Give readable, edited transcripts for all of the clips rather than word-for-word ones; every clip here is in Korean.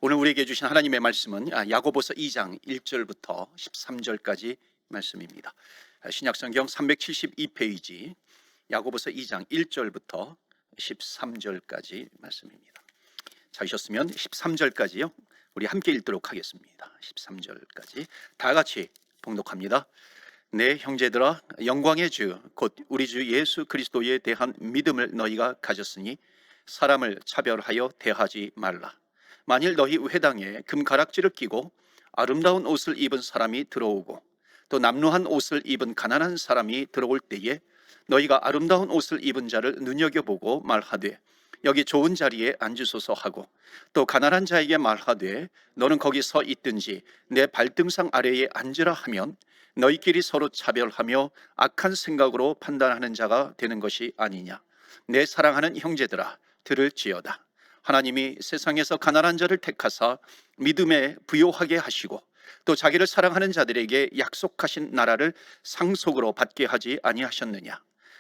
오늘 우리에게 주신 하나님의 말씀은 야고보서 2장 1절부터 13절까지 말씀입니다. 신약성경 372페이지 야고보서 2장 1절부터 13절까지 말씀입니다. 찾으셨으면 13절까지요. 우리 함께 읽도록 하겠습니다. 13절까지 다 같이 봉독합니다. 내 형제들아, 영광의 주 곧 우리 주 예수 그리스도에 대한 믿음을 너희가 가졌으니 사람을 차별하여 대하지 말라. 만일 너희 회당에 금가락지를 끼고 아름다운 옷을 입은 사람이 들어오고 또 남루한 옷을 입은 가난한 사람이 들어올 때에 너희가 아름다운 옷을 입은 자를 눈여겨보고 말하되 여기 좋은 자리에 앉으소서 하고 또 가난한 자에게 말하되 너는 거기 서 있든지 내 발등상 아래에 앉으라 하면 너희끼리 서로 차별하며 악한 생각으로 판단하는 자가 되는 것이 아니냐. 내 사랑하는 형제들아, 들을지어다. 하나님이 세상에서 가난한 자를 택하사 믿음에 부요하게 하시고 또 자기를 사랑하는 자들에게 약속하신 나라를 상속으로 받게 하지 아니하셨느냐.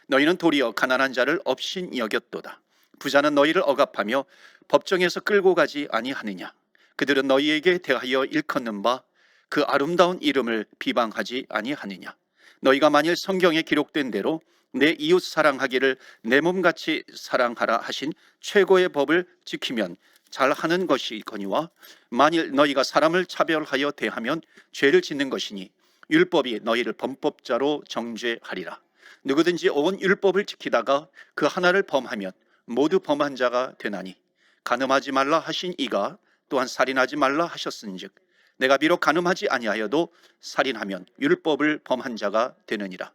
너희는 도리어 가난한 자를 업신 여겼도다. 부자는 너희를 억압하며 법정에서 끌고 가지 아니하느냐. 그들은 너희에게 대하여 일컫는 바 그 아름다운 이름을 비방하지 아니하느냐. 너희가 만일 성경에 기록된 대로 내 이웃 사랑하기를 내 몸같이 사랑하라 하신 최고의 법을 지키면 잘하는 것이거니와 만일 너희가 사람을 차별하여 대하면 죄를 짓는 것이니 율법이 너희를 범법자로 정죄하리라. 누구든지 온 율법을 지키다가 그 하나를 범하면 모두 범한 자가 되나니 간음하지 말라 하신 이가 또한 살인하지 말라 하셨은즉 내가 비록 간음하지 아니하여도 살인하면 율법을 범한 자가 되느니라.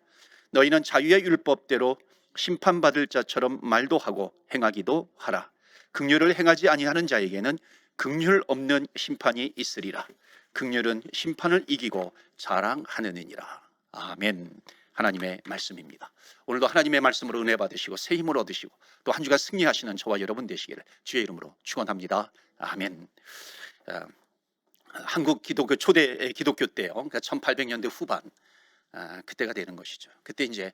너희는 자유의 율법대로 심판받을 자처럼 말도 하고 행하기도 하라. 긍휼을 행하지 아니하는 자에게는 긍휼 없는 심판이 있으리라. 긍휼은 심판을 이기고 자랑하느니라. 아멘. 하나님의 말씀입니다. 오늘도 하나님의 말씀으로 은혜 받으시고 새 힘을 얻으시고 또 한 주간 승리하시는 저와 여러분 되시기를 주의 이름으로 축원합니다. 아멘. 한국 기독교 초대 기독교 때요, 그러니까 1800년대 후반 그때가 되는 것이죠. 그때 이제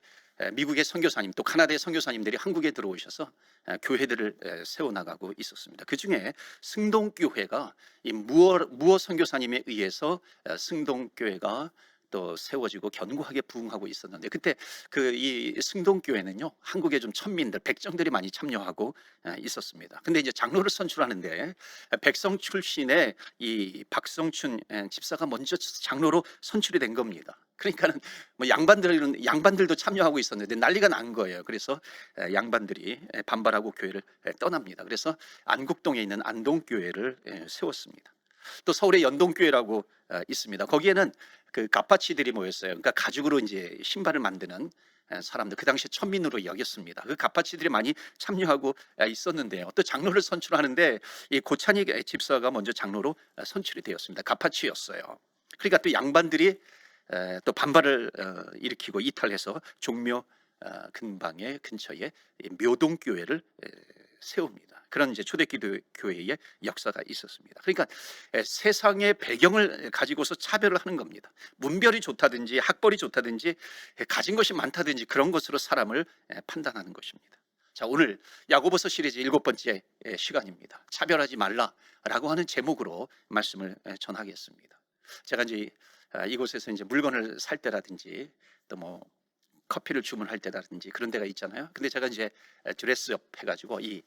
미국의 선교사님 또 카나다의 선교사님들이 한국에 들어오셔서 교회들을 세워나가고 있었습니다. 그 중에 승동교회가 이 무어 선교사님에 의해서 승동교회가 또 세워지고 견고하게 부흥하고 있었는데 그때 그 이 승동교회는요 한국의 좀 천민들 백정들이 많이 참여하고 있었습니다. 근데 이제 장로를 선출하는데 백성 출신의 이 박성춘 집사가 먼저 장로로 선출이 된 겁니다. 그러니까는 뭐 양반들도 참여하고 있었는데 난리가 난 거예요. 그래서 양반들이 반발하고 교회를 떠납니다. 그래서 안국동에 있는 안동교회를 세웠습니다. 또 서울의 연동교회라고 있습니다. 거기에는 그 가파치들이 모였어요. 그러니까 가죽으로 이제 신발을 만드는 사람들, 그 당시에 천민으로 여겼습니다. 그 가파치들이 많이 참여하고 있었는데요. 또 장로를 선출하는데 이 고찬익 집사가 먼저 장로로 선출이 되었습니다. 가파치였어요. 그러니까 또 양반들이 또 반발을 일으키고 이탈해서 종묘 근방의 근처에 묘동교회를 세웁니다. 그런 이제 초대기도 교회의 역사가 있었습니다. 그러니까 세상의 배경을 가지고서 차별을 하는 겁니다. 문별이 좋다든지 학벌이 좋다든지 가진 것이 많다든지 그런 것으로 사람을 판단하는 것입니다. 자, 오늘 야고보서 시리즈 7번째 시간입니다. 차별하지 말라라고 하는 제목으로 말씀을 전하겠습니다. 제가 이제 이곳에서 이제 물건을 살 때라든지 또 뭐 커피를 주문할 때라든지 그런 데가 있잖아요. 근데 제가 이제 드레스업 해가지고 이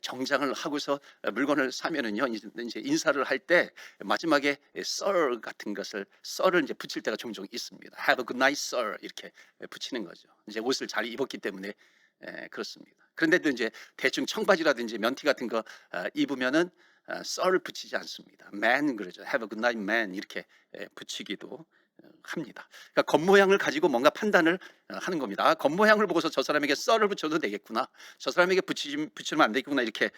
정장을 하고서 물건을 사면은요 이제 인사를 할 때 마지막에 sir 같은 것을 sir을 이제 붙일 때가 종종 있습니다. Have a good night, sir 이렇게 붙이는 거죠. 이제 옷을 잘 입었기 때문에 그렇습니다. 그런데도 이제 대충 청바지라든지 면티 같은 거 입으면은 sir를 붙이지 않습니다. man 그러죠. Have a good night, man 이렇게 붙이기도 합니다. 그러니까 겉모양을 가지고 뭔가 판단을 하는 겁니다. 겉모양을 보고서 저 사람에게 썰을 붙여도 되겠구나, 저 사람에게 붙이면 안 되겠구나 이렇게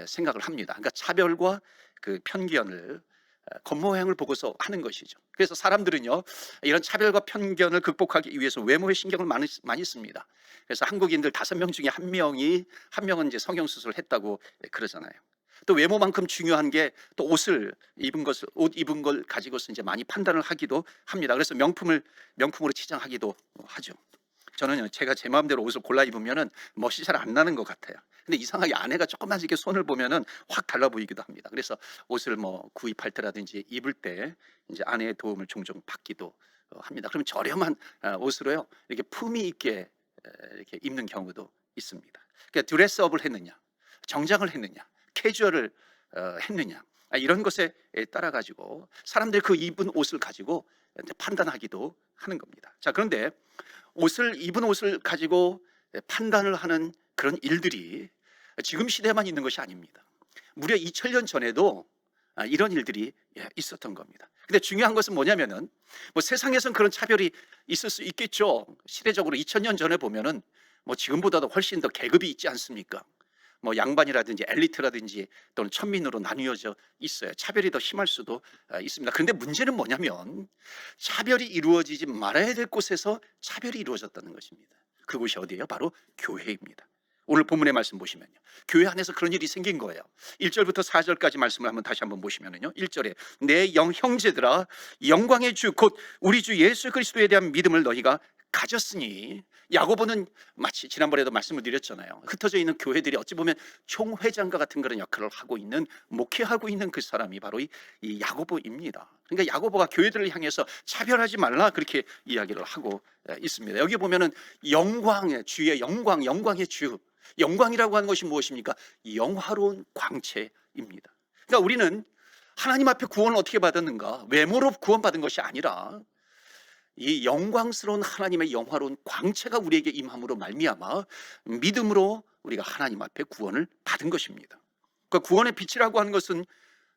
생각을 합니다. 그러니까 차별과 그 편견을 겉모양을 보고서 하는 것이죠. 그래서 사람들은요 이런 차별과 편견을 극복하기 위해서 외모에 신경을 많이 씁니다. 그래서 한국인들 5명 중에 한 명은 이제 성형수술을 했다고 그러잖아요. 또 외모만큼 중요한 게 또 옷 입은 걸 가지고서 이제 많이 판단을 하기도 합니다. 그래서 명품으로 치장하기도 하죠. 저는요, 제가 제 마음대로 옷을 골라 입으면은 멋이 잘 안 나는 것 같아요. 근데 이상하게 아내가 조금만 이렇게 손을 보면은 확 달라 보이기도 합니다. 그래서 옷을 뭐 구입할 때라든지 입을 때 이제 아내의 도움을 종종 받기도 합니다. 그러면 저렴한 옷으로요, 이렇게 품위 있게 이렇게 입는 경우도 있습니다. 그러니까 드레스업을 했느냐, 정장을 했느냐, 캐주얼을 했느냐, 이런 것에 따라 가지고 사람들이 그 입은 옷을 가지고 이제 판단하기도 하는 겁니다. 자, 그런데 입은 옷을 가지고 판단을 하는 그런 일들이 지금 시대에만 있는 것이 아닙니다. 무려 2000년 전에도 이런 일들이 있었던 겁니다. 근데 중요한 것은 뭐냐면은, 뭐 세상에선 그런 차별이 있을 수 있겠죠. 시대적으로 2000년 전에 보면은 뭐 지금보다도 훨씬 더 계급이 있지 않습니까? 뭐 양반이라든지 엘리트라든지 또는 천민으로 나뉘어져 있어요. 차별이 더 심할 수도 있습니다. 그런데 문제는 뭐냐면, 차별이 이루어지지 말아야 될 곳에서 차별이 이루어졌다는 것입니다. 그곳이 어디예요? 바로 교회입니다. 오늘 본문의 말씀 보시면요, 교회 안에서 그런 일이 생긴 거예요. 1절부터 4절까지 말씀을 다시 한번 보시면요, 1절에 내 형제들아, 영광의 주 곧 우리 주 예수 그리스도에 대한 믿음을 너희가 가졌으니. 야고보는 마치 지난번에도 말씀을 드렸잖아요, 흩어져 있는 교회들이 어찌 보면 총회장과 같은 그런 역할을 하고 있는, 목회하고 있는 그 사람이 바로 이 야고보입니다. 그러니까 야고보가 교회들을 향해서 차별하지 말라, 그렇게 이야기를 하고 있습니다. 여기 보면은 영광의 주의 영광, 영광의 주, 영광이라고 하는 것이 무엇입니까? 영화로운 광채입니다. 그러니까 우리는 하나님 앞에 구원을 어떻게 받았는가? 외모로 구원받은 것이 아니라 이 영광스러운 하나님의 영화로운 광채가 우리에게 임함으로 말미암아 믿음으로 우리가 하나님 앞에 구원을 받은 것입니다. 그러니까 구원의 빛이라고 하는 것은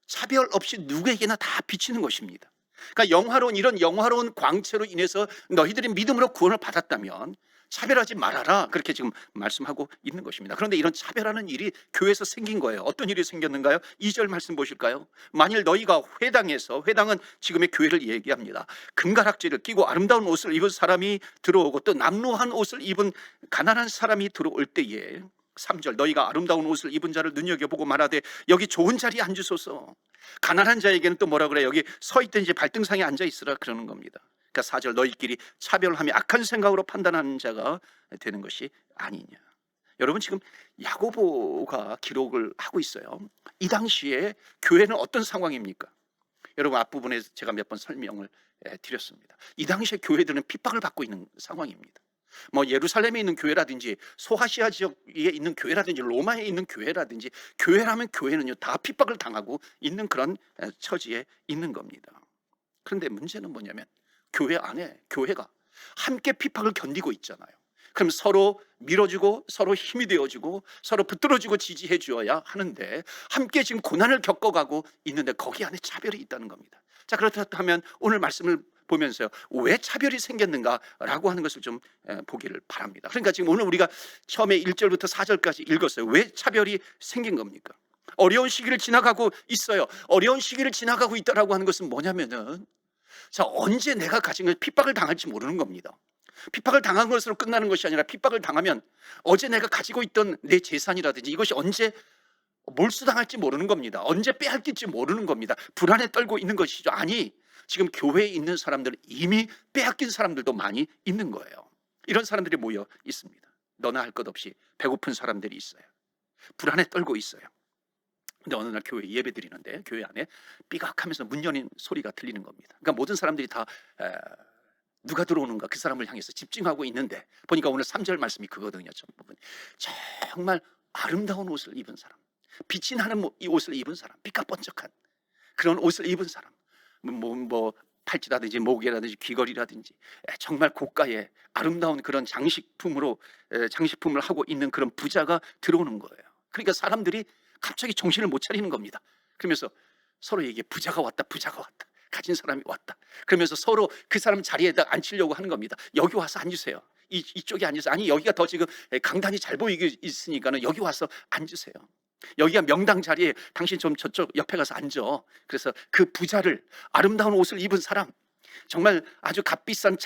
차별 없이 누구에게나 다 비치는 것입니다. 그러니까 이런 영화로운 광채로 인해서 너희들이 믿음으로 구원을 받았다면 차별하지 말아라, 그렇게 지금 말씀하고 있는 것입니다. 그런데 이런 차별하는 일이 교회에서 생긴 거예요. 어떤 일이 생겼는가요? 2절 말씀 보실까요? 만일 너희가 회당은 지금의 교회를 얘기합니다, 금가락지를 끼고 아름다운 옷을 입은 사람이 들어오고 또 남루한 옷을 입은 가난한 사람이 들어올 때에, 3절, 너희가 아름다운 옷을 입은 자를 눈여겨보고 말하되 여기 좋은 자리에 앉으소서. 가난한 자에게는 또 뭐라 그래요? 여기 서 있던 이제 발등상에 앉아 있으라, 그러는 겁니다. 그러니까 4절, 너희끼리 차별하며 악한 생각으로 판단하는 자가 되는 것이 아니냐. 여러분, 지금 야고보가 기록을 하고 있어요. 이 당시에 교회는 어떤 상황입니까? 여러분, 앞부분에 제가 몇 번 설명을 드렸습니다. 이 당시에 교회들은 핍박을 받고 있는 상황입니다. 뭐 예루살렘에 있는 교회라든지 소아시아 지역에 있는 교회라든지 로마에 있는 교회라든지, 교회라면 교회는요 다 핍박을 당하고 있는 그런 처지에 있는 겁니다. 그런데 문제는 뭐냐면, 교회 안에 교회가 함께 핍박을 견디고 있잖아요. 그럼 서로 밀어주고 서로 힘이 되어주고 서로 붙들어주고 지지해 주어야 하는데, 함께 지금 고난을 겪어가고 있는데 거기 안에 차별이 있다는 겁니다. 자, 그렇다면 오늘 말씀을 보면서요, 왜 차별이 생겼는가라고 하는 것을 좀 보기를 바랍니다. 그러니까 지금 오늘 우리가 처음에 1절부터 4절까지 읽었어요. 왜 차별이 생긴 겁니까? 어려운 시기를 지나가고 있어요. 어려운 시기를 지나가고 있다라고 하는 것은 뭐냐면은, 자, 언제 내가 가진 걸 핍박을 당할지 모르는 겁니다. 핍박을 당한 것으로 끝나는 것이 아니라, 핍박을 당하면 어제 내가 가지고 있던 내 재산이라든지 이것이 언제 몰수당할지 모르는 겁니다. 언제 빼앗길지 모르는 겁니다. 불안에 떨고 있는 것이죠. 아니, 지금 교회에 있는 사람들은 이미 빼앗긴 사람들도 많이 있는 거예요. 이런 사람들이 모여 있습니다. 너나 할 것 없이 배고픈 사람들이 있어요. 불안에 떨고 있어요. 근데 어느 날 교회 예배 드리는데 교회 안에 삐각하면서 문 여는 소리가 들리는 겁니다. 그러니까 모든 사람들이 다 누가 들어오는가, 그 사람을 향해서 집중하고 있는데, 보니까 오늘 3절 말씀이 그거거든요. 정말 아름다운 옷을 입은 사람, 빛이 나는 이 옷을 입은 사람, 삐까번쩍한 그런 옷을 입은 사람, 뭐 팔찌라든지 목이라든지 귀걸이라든지 정말 고가의 아름다운 그런 장식품을 하고 있는 그런 부자가 들어오는 거예요. 그러니까 사람들이 갑자기 정신을 못 차리는 겁니다. 그러면서 서로에게 부자가 왔다, 부자가 왔다, 가진 사람이 왔다, 그러면서 서로 그 사람 자리에다 앉히려고 하는 겁니다. 여기 와서 앉으세요. 이쪽에 앉으세요. 아니, 여기가 더 지금 강단이 잘 보이게 있으니까는 여기 와서 앉으세요. 여기가 명당 자리에, 당신 좀 저쪽 옆에 가서 앉아. 그래서 그 부자를, 아름다운 옷을 입은 사람, 정말 아주 값비싼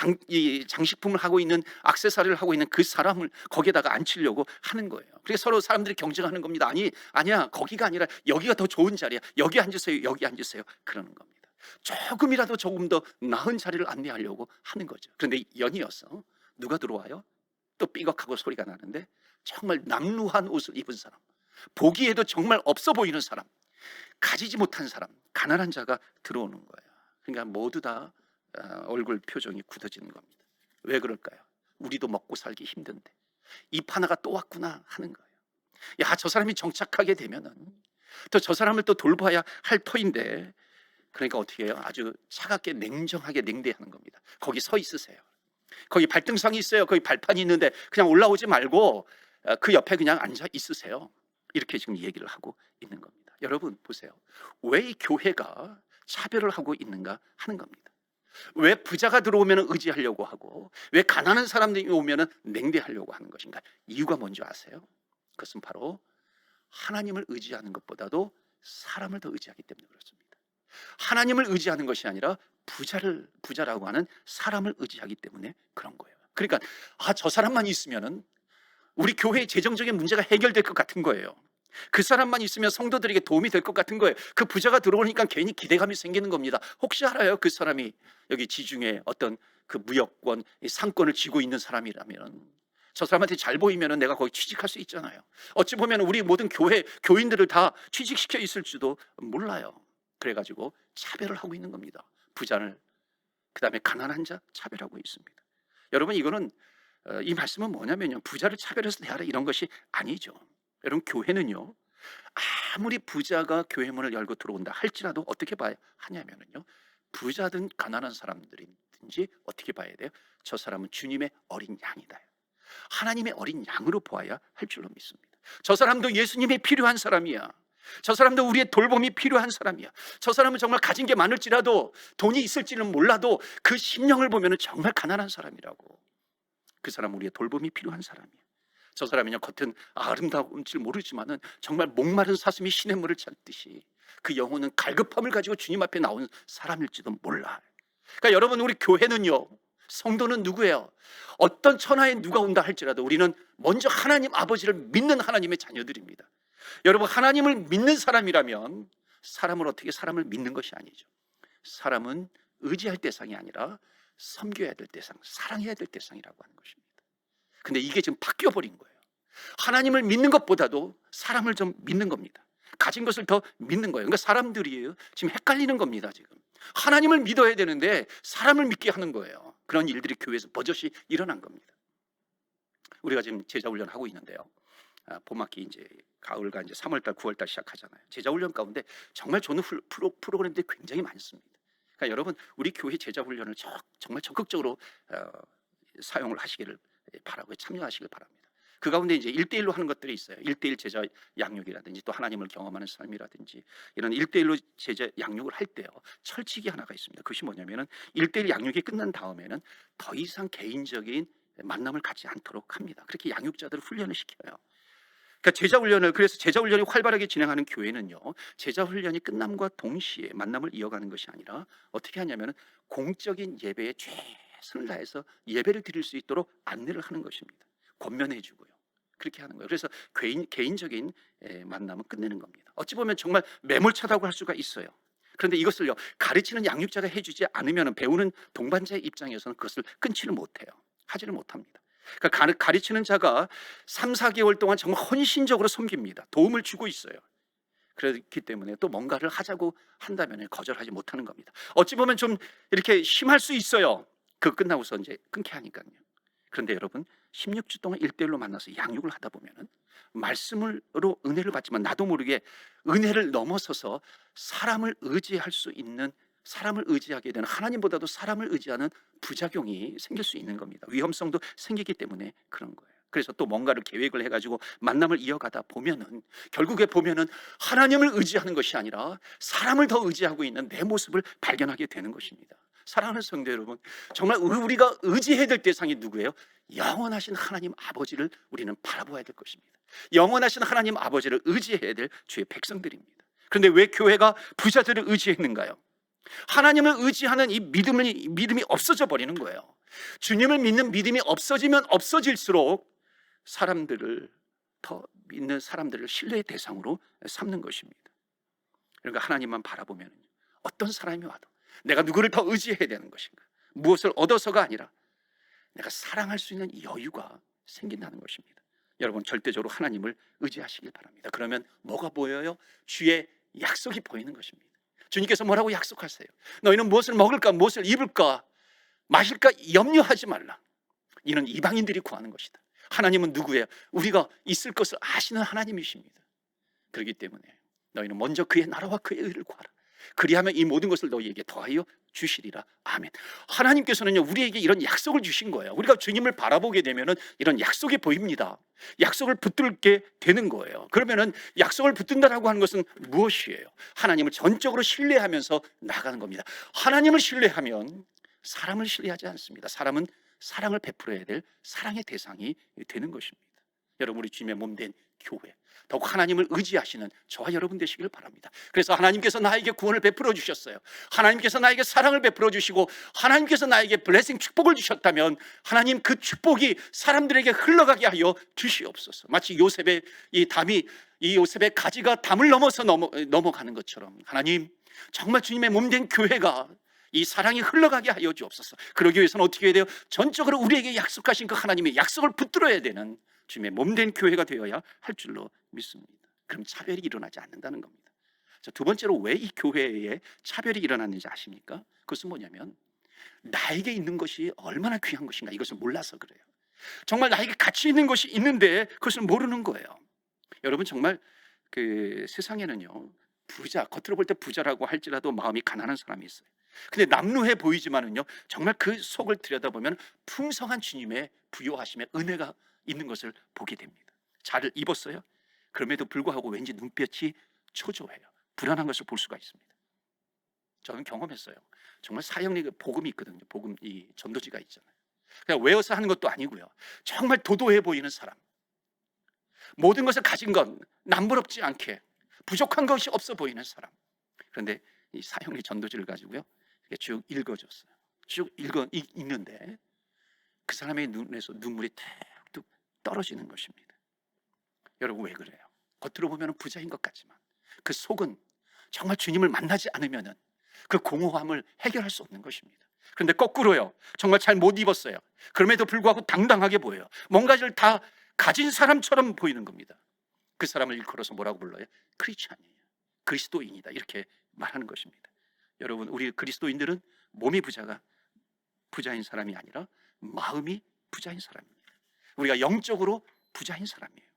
장식품을 하고 있는, 액세서리를 하고 있는 그 사람을 거기에다가 앉히려고 하는 거예요. 그래서 서로 사람들이 경쟁하는 겁니다. 아니야, 거기가 아니라 여기가 더 좋은 자리야. 여기 앉으세요, 여기 앉으세요, 그러는 겁니다. 조금 더 나은 자리를 안내하려고 하는 거죠. 그런데 연이어서 누가 들어와요? 또 삐걱하고 소리가 나는데 정말 남루한 옷을 입은 사람, 보기에도 정말 없어 보이는 사람, 가지지 못한 사람, 가난한 자가 들어오는 거예요. 그러니까 모두 다 얼굴 표정이 굳어지는 겁니다. 왜 그럴까요? 우리도 먹고 살기 힘든데 입 하나가 또 왔구나 하는 거예요. 야, 저 사람이 정착하게 되면은 또 저 사람을 또 돌봐야 할 터인데, 그러니까 어떻게 해요? 아주 차갑게 냉정하게 냉대하는 겁니다. 거기 서 있으세요. 거기 발등상이 있어요. 거기 발판이 있는데 그냥 올라오지 말고 그 옆에 그냥 앉아 있으세요. 이렇게 지금 얘기를 하고 있는 겁니다. 여러분 보세요. 왜 이 교회가 차별을 하고 있는가 하는 겁니다. 왜 부자가 들어오면 의지하려고 하고 왜 가난한 사람들이 오면 냉대하려고 하는 것인가? 이유가 뭔지 아세요? 그것은 바로 하나님을 의지하는 것보다도 사람을 더 의지하기 때문에 그렇습니다. 하나님을 의지하는 것이 아니라 부자라고 하는 사람을 의지하기 때문에 그런 거예요. 그러니까 저 사람만 있으면은 우리 교회의 재정적인 문제가 해결될 것 같은 거예요. 그 사람만 있으면 성도들에게 도움이 될 것 같은 거예요. 그 부자가 들어오니까 괜히 기대감이 생기는 겁니다. 혹시 알아요? 그 사람이 여기 지중해 어떤 그 무역권, 상권을 쥐고 있는 사람이라면 저 사람한테 잘 보이면 내가 거기 취직할 수 있잖아요. 어찌 보면 우리 모든 교회 교인들을 다 취직시켜 있을지도 몰라요. 그래가지고 차별을 하고 있는 겁니다. 부자를, 그 다음에 가난한 자 차별하고 있습니다. 여러분, 이거는 이 말씀은 뭐냐면요, 부자를 차별해서 대하라 이런 것이 아니죠. 여러분, 교회는요, 아무리 부자가 교회 문을 열고 들어온다 할지라도 어떻게 봐야 하냐면요, 부자든 가난한 사람들이든지 어떻게 봐야 돼요? 저 사람은 주님의 어린 양이다, 하나님의 어린 양으로 보아야 할 줄로 믿습니다. 저 사람도 예수님이 필요한 사람이야. 저 사람도 우리의 돌봄이 필요한 사람이야. 저 사람은 정말 가진 게 많을지라도, 돈이 있을지는 몰라도 그 심령을 보면 정말 가난한 사람이라고. 그 사람은 우리의 돌봄이 필요한 사람이야. 저 사람은요, 겉은 아름다운지 모르지만은 정말 목마른 사슴이 시냇물을 찾듯이 그 영혼은 갈급함을 가지고 주님 앞에 나온 사람일지도 몰라. 그러니까 여러분, 우리 교회는요, 성도는 누구예요? 어떤 천하에 누가 온다 할지라도 우리는 먼저 하나님 아버지를 믿는 하나님의 자녀들입니다. 여러분, 하나님을 믿는 사람이라면 사람을 어떻게 사람을 믿는 것이 아니죠. 사람은 의지할 대상이 아니라 섬겨야 될 대상, 사랑해야 될 대상이라고 하는 것입니다. 근데 이게 지금 바뀌어버린 거예요. 하나님을 믿는 것보다도 사람을 좀 믿는 겁니다. 가진 것을 더 믿는 거예요. 그러니까 사람들이 지금 헷갈리는 겁니다. 지금 하나님을 믿어야 되는데 사람을 믿게 하는 거예요. 그런 일들이 교회에서 버젓이 일어난 겁니다. 우리가 지금 제자훈련 하고 있는데요, 봄학기 이제 가을과 이제 3월달, 9월달 시작하잖아요. 제자훈련 가운데 정말 좋은 프로그램들이 굉장히 많습니다. 그러니까 여러분, 우리 교회 제자훈련을 정말 적극적으로 사용을 하시기를 바라고 참여하시길 바랍니다. 그 가운데 이제 1대1로 하는 것들이 있어요. 1대1 제자 양육이라든지 또 하나님을 경험하는 삶이라든지 이런 1대1로 제자 양육을 할 때요, 철칙이 하나가 있습니다. 그것이 뭐냐면은 1대1 양육이 끝난 다음에는 더 이상 개인적인 만남을 갖지 않도록 합니다. 그렇게 양육자들을 훈련을 시켜요. 그러니까 그래서 제자훈련이 활발하게 진행하는 교회는요, 제자훈련이 끝남과 동시에 만남을 이어가는 것이 아니라 어떻게 하냐면은 공적인 예배에 최선을 다해서 예배를 드릴 수 있도록 안내를 하는 것입니다. 권면해 주고요. 그렇게 하는 거예요. 그래서 개인적인 만남은 끝내는 겁니다. 어찌 보면 정말 매몰차다고 할 수가 있어요. 그런데 이것을요, 가르치는 양육자가 해주지 않으면 배우는 동반자의 입장에서는 그것을 끊지를 못해요. 하지를 못합니다. 그러니까 가르치는 자가 3, 4개월 동안 정말 헌신적으로 섬깁니다. 도움을 주고 있어요. 그렇기 때문에 또 뭔가를 하자고 한다면 거절하지 못하는 겁니다. 어찌 보면 좀 이렇게 심할 수 있어요. 그거 끝나고서 이제 끊게 하니까요. 그런데 여러분, 16주 동안 1대1로 만나서 양육을 하다 보면은 말씀으로 은혜를 받지만 나도 모르게 은혜를 넘어서서 사람을 의지할 수 있는, 사람을 의지하게 되는, 하나님보다도 사람을 의지하는 부작용이 생길 수 있는 겁니다. 위험성도 생기기 때문에 그런 거예요. 그래서 또 뭔가를 계획을 해가지고 만남을 이어가다 보면은 결국에 보면은 하나님을 의지하는 것이 아니라 사람을 더 의지하고 있는 내 모습을 발견하게 되는 것입니다. 사랑하는 성도 여러분, 정말 우리가 의지해야 될 대상이 누구예요? 영원하신 하나님 아버지를 우리는 바라보아야 될 것입니다. 영원하신 하나님 아버지를 의지해야 될 주의 백성들입니다. 그런데 왜 교회가 부자들을 의지했는가요? 하나님을 의지하는 이 믿음이 없어져 버리는 거예요. 주님을 믿는 믿음이 없어지면 없어질수록 더 믿는 사람들을 신뢰의 대상으로 삼는 것입니다. 그러니까 하나님만 바라보면 어떤 사람이 와도 내가 누구를 더 의지해야 되는 것인가, 무엇을 얻어서가 아니라 내가 사랑할 수 있는 여유가 생긴다는 것입니다. 여러분 절대적으로 하나님을 의지하시길 바랍니다. 그러면 뭐가 보여요? 주의 약속이 보이는 것입니다. 주님께서 뭐라고 약속하세요? 너희는 무엇을 먹을까, 무엇을 입을까, 마실까 염려하지 말라. 이는 이방인들이 구하는 것이다. 하나님은 누구예요? 우리가 있을 것을 아시는 하나님이십니다. 그렇기 때문에 너희는 먼저 그의 나라와 그의 의를 구하라. 그리하면 이 모든 것을 너희에게 더하여 주시리라. 아멘. 하나님께서는요, 우리에게 이런 약속을 주신 거예요. 우리가 주님을 바라보게 되면은 이런 약속이 보입니다. 약속을 붙들게 되는 거예요. 그러면은 약속을 붙든다라고 하는 것은 무엇이에요? 하나님을 전적으로 신뢰하면서 나가는 겁니다. 하나님을 신뢰하면 사람을 신뢰하지 않습니다. 사람은 사랑을 베풀어야 될 사랑의 대상이 되는 것입니다. 여러분, 우리 주님의 몸된 교회, 더욱 하나님을 의지하시는 저와 여러분 되시기를 바랍니다. 그래서 하나님께서 나에게 구원을 베풀어 주셨어요. 하나님께서 나에게 사랑을 베풀어 주시고 하나님께서 나에게 블레싱 축복을 주셨다면 하나님 그 축복이 사람들에게 흘러가게 하여 주시옵소서. 마치 요셉의 이 담이, 이 요셉의 가지가 담을 넘어서 넘어가는 것처럼 하나님, 정말 주님의 몸된 교회가 이 사랑이 흘러가게 하여 주옵소서. 그러기 위해서는 어떻게 해야 돼요? 전적으로 우리에게 약속하신 그 하나님의 약속을 붙들어야 되는 주님의 몸된 교회가 되어야 할 줄로 믿습니다. 그럼 차별이 일어나지 않는다는 겁니다. 자, 두 번째로 왜 이 교회에 차별이 일어났는지 아십니까? 그것은 뭐냐면 나에게 있는 것이 얼마나 귀한 것인가 이것을 몰라서 그래요. 정말 나에게 가치 있는 것이 있는데 그것을 모르는 거예요. 여러분, 정말 그 세상에는요, 부자, 겉으로 볼 때 부자라고 할지라도 마음이 가난한 사람이 있어요. 근데 남루해 보이지만은요, 정말 그 속을 들여다보면 풍성한 주님의 부요하심의 은혜가 있는 것을 보게 됩니다. 잘 입었어요? 그럼에도 불구하고 왠지 눈빛이 초조해요. 불안한 것을 볼 수가 있습니다. 저는 경험했어요. 정말 사형리 복음이 있거든요. 복음, 이 전도지가 있잖아요. 그냥 외워서 하는 것도 아니고요, 정말 도도해 보이는 사람, 모든 것을 가진 건 남부럽지 않게 부족한 것이 없어 보이는 사람. 그런데 이 사형리 전도지를 가지고요 쭉 읽어줬어요. 쭉 읽는데 그 사람의 눈에서 눈물이 툭툭 떨어지는 것입니다. 여러분, 왜 그래요? 겉으로 보면 부자인 것 같지만 그 속은 정말 주님을 만나지 않으면 그 공허함을 해결할 수 없는 것입니다. 그런데 거꾸로요, 정말 잘 못 입었어요. 그럼에도 불구하고 당당하게 보여요. 뭔가를 다 가진 사람처럼 보이는 겁니다. 그 사람을 일컬어서 뭐라고 불러요? 크리스찬이에요. 그리스도인이다, 이렇게 말하는 것입니다. 여러분, 우리 그리스도인들은 몸이 부자인 사람이 아니라 마음이 부자인 사람입니다. 우리가 영적으로 부자인 사람이에요.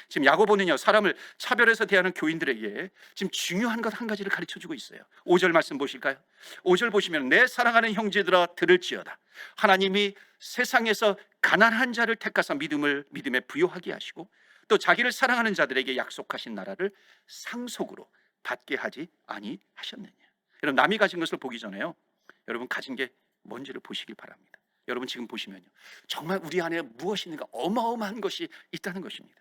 지금 야고보는요, 사람을 차별해서 대하는 교인들에게 지금 중요한 것 한 가지를 가르쳐주고 있어요. 5절 말씀 보실까요? 5절 보시면 내 사랑하는 형제들아 들을지어다. 하나님이 세상에서 가난한 자를 택하사 믿음에 부요하게 하시고 또 자기를 사랑하는 자들에게 약속하신 나라를 상속으로 받게 하지 아니하셨느냐. 여러분, 남이 가진 것을 보기 전에요, 여러분 가진 게 뭔지를 보시길 바랍니다. 여러분, 지금 보시면요, 정말 우리 안에 무엇이 있는가 어마어마한 것이 있다는 것입니다.